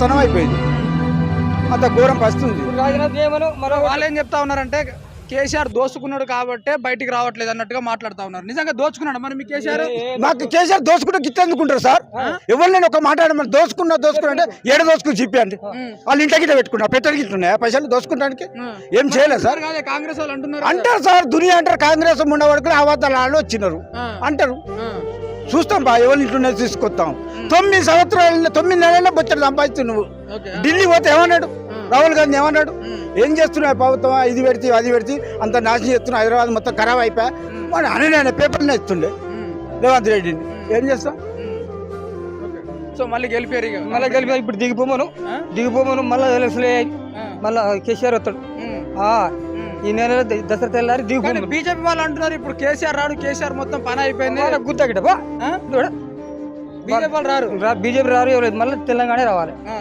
తనం అయిపోయింది, అంత ఘోరం పరిస్థితుంది. వాళ్ళు ఏం చెప్తా ఉన్నారంటే కేసీఆర్ దోచుకున్నాడు కాబట్టే బయటికి రావట్లేదు అన్నట్టుగా మాట్లాడుతా ఉన్నారు. నిజంగా దోచుకున్నాడు మరి మీ కేసీఆర్? మాకు కేసీఆర్ దోచుకుంటే గిట్ట ఎందుకుంటారు సార్? ఎవరు ఒక మాట్లాడమని దోచుకున్నా అంటే ఏడ దోచుకుని చెప్పండి. వాళ్ళు ఇంటి గిట్ట పెట్టుకున్నారు, పెట్టడి గిట్ల ఉన్నాయా పైసలు దోచుకోవడానికి? ఏం చేయలేదు సార్. కాంగ్రెస్ వాళ్ళు అంటారు సార్, దునియా అంటారు, కాంగ్రెస్ ఉండవరకు అబద్ధాలు వచ్చినారు అంటారు. చూస్తాం బా, ఎవరి ఇంట్లో తీసుకొస్తాం. 9 సంవత్సరాలు 9 నెలల్లో బొచ్చడు సంపాదిస్తు. నువ్వు ఢిల్లీ పోతే ఏమన్నాడు రాహుల్ గాంధీ? ఏమన్నాడు? ఏం చేస్తున్నావు ప్రభుత్వం, ఇది పెడితే అది పెడితే అంత నాశనం చేస్తున్నావు, హైదరాబాద్ మొత్తం ఖరాబ్ అయిపోయా అని పేపర్లో ఇస్తుండే రేవంత్ రెడ్డిని. ఏం చేస్తాం? సో మళ్ళీ గెలిపారు, ఇప్పుడు దిగిపోమను మళ్ళీ మళ్ళీ కేసీఆర్ వస్తాడు. ఈ నెల దసరా తెల్లారి దిగిపోయి. బీజేపీ వాళ్ళు అంటున్నారు ఇప్పుడు కేసీఆర్ రాడు, కేసీఆర్ మొత్తం పని అయిపోయింది. గుర్తు బీజేపీ వాళ్ళు రారు, బీజేపీ రారు, మళ్ళీ తెలంగాణ రావాలి.